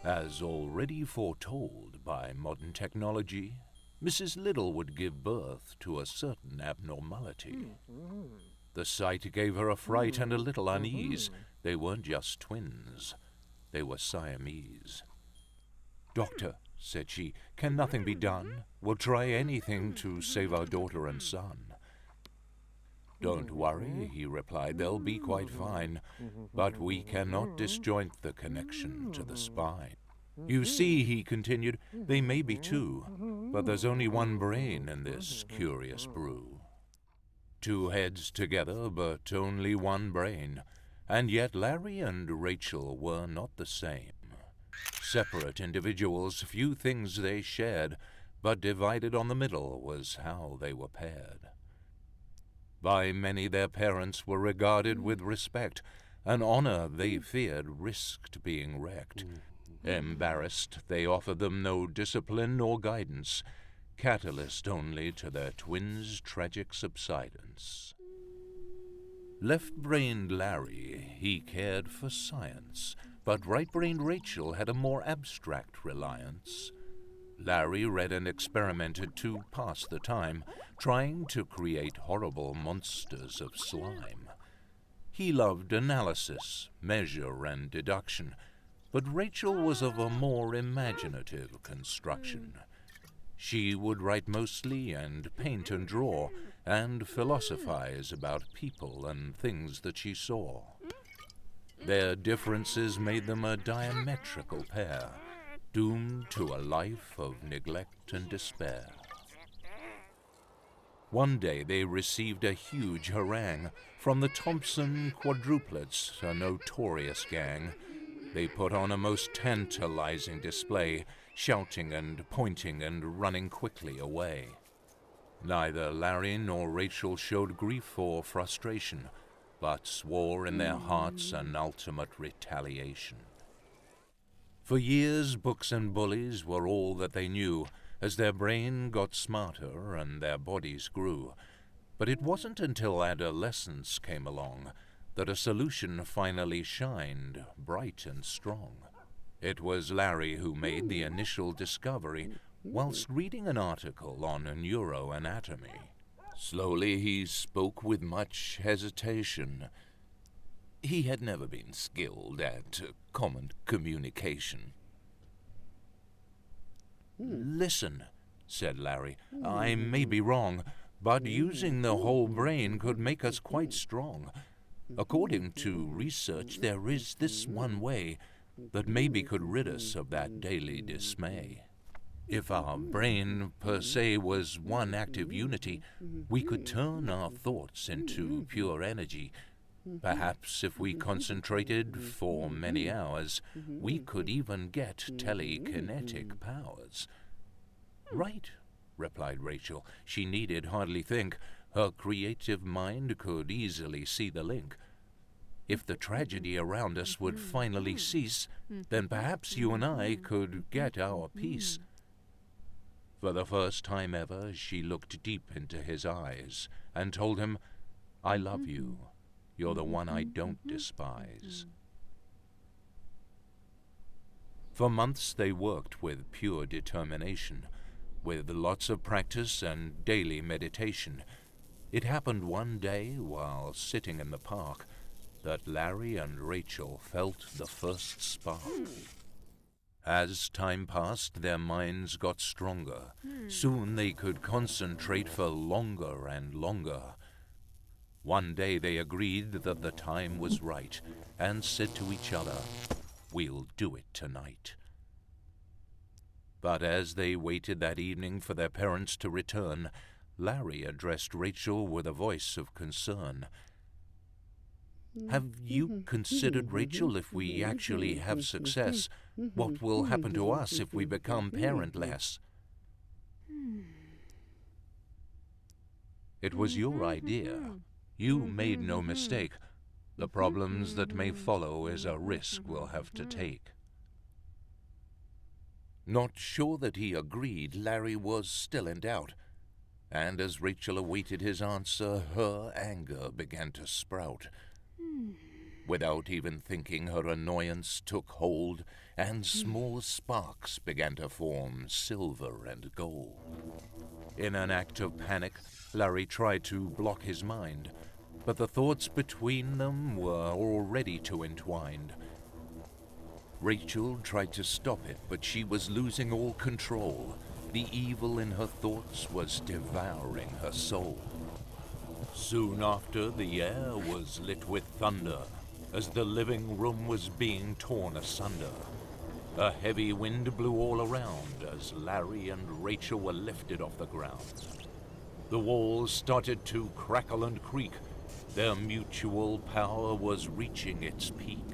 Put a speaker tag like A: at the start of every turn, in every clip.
A: As already foretold by modern technology, Mrs. Little would give birth to a certain abnormality. The sight gave her a fright and a little unease. They weren't just twins. They were Siamese. "Doctor," said she, "can nothing be done? We'll try anything to save our daughter and son." "Don't worry," he replied, "they'll be quite fine, but we cannot disjoint the connection to the spine. You see," he continued, "they may be two, but there's only one brain in this curious brew. Two heads together, but only one brain, and yet Larry and Rachel were not the same. Separate individuals, few things they shared, but divided on the middle was how they were paired. By many their parents were regarded with respect, an honor they feared risked being wrecked. Embarrassed, they offered them no discipline nor guidance, catalyst only to their twins' tragic subsidence. Left-brained Larry, he cared for science, but right-brained Rachel had a more abstract reliance. Larry read and experimented to pass the time, trying to create horrible monsters of slime. He loved analysis, measure, and deduction, but Rachel was of a more imaginative construction. She would write mostly and paint and draw, and philosophize about people and things that she saw. Their differences made them a diametrical pair, doomed to a life of neglect and despair. One day they received a huge harangue from the Thompson quadruplets, a notorious gang. They put on a most tantalizing display, shouting and pointing and running quickly away. Neither Larry nor Rachel showed grief or frustration, but swore in their hearts an ultimate retaliation. For years, books and bullies were all that they knew, as their brain got smarter and their bodies grew. But it wasn't until adolescence came along that a solution finally shined, bright and strong. It was Larry who made the initial discovery whilst reading an article on neuroanatomy. Slowly he spoke with much hesitation. He had never been skilled at common communication. "Listen," said Larry, "I may be wrong, but using the whole brain could make us quite strong. According to research, there is this one way that maybe could rid us of that daily dismay. If our brain per se was one active unity, we could turn our thoughts into pure energy. Perhaps if we concentrated for many hours, we could even get telekinetic powers." "Right," replied Rachel. She needed hardly think. Her creative mind could easily see the link. If the tragedy around us would finally cease, then perhaps you and I could get our peace. For the first time ever, she looked deep into his eyes and told him, "I love you. You're the one I don't despise." For months they worked with pure determination, with lots of practice and daily meditation. It happened one day while sitting in the park that Larry and Rachel felt the first spark. As time passed, their minds got stronger. Soon they could concentrate for longer and longer. One day they agreed that the time was right and said to each other, "We'll do it tonight." But as they waited that evening for their parents to return, Larry addressed Rachel with a voice of concern. "Have you considered, Rachel, if we actually have success, what will happen to us if we become parentless?" "It was your idea. You made no mistake. The problems that may follow is a risk we'll have to take." Not sure that he agreed, Larry was still in doubt. And as Rachel awaited his answer, her anger began to sprout. Without even thinking, her annoyance took hold, and small sparks began to form, silver and gold. In an act of panic, Larry tried to block his mind, but the thoughts between them were already too entwined. Rachel tried to stop it, but she was losing all control. The evil in her thoughts was devouring her soul. Soon after, the air was lit with thunder, as the living room was being torn asunder. A heavy wind blew all around as Larry and Rachel were lifted off the ground. The walls started to crackle and creak. Their mutual power was reaching its peak.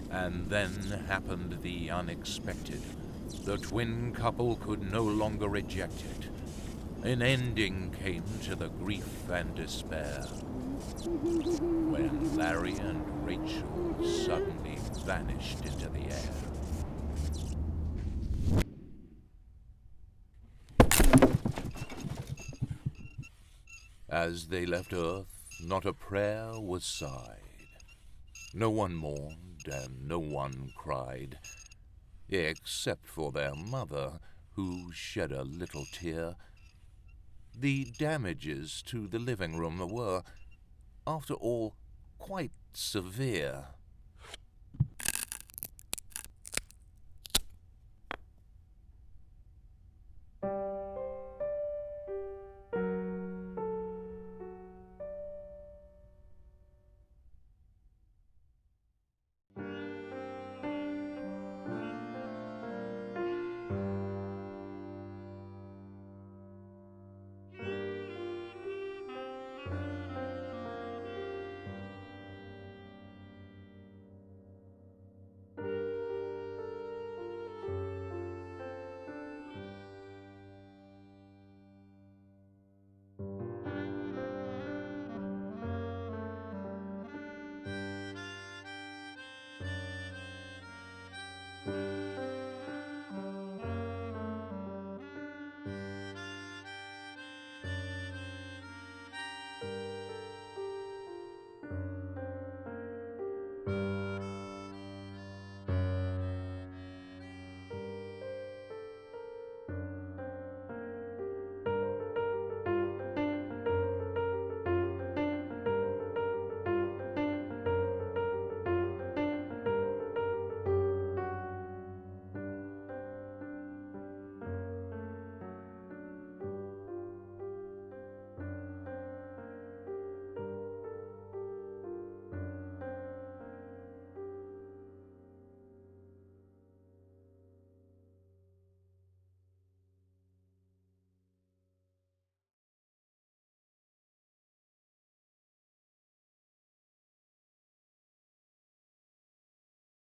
A: And then happened the unexpected. The twin couple could no longer eject it. An ending came to the grief and despair when Larry and Rachel suddenly vanished into the air. As they left Earth, not a prayer was sighed. No one mourned and no one cried, except for their mother, who shed a little tear. The damages to the living room were, after all, quite severe.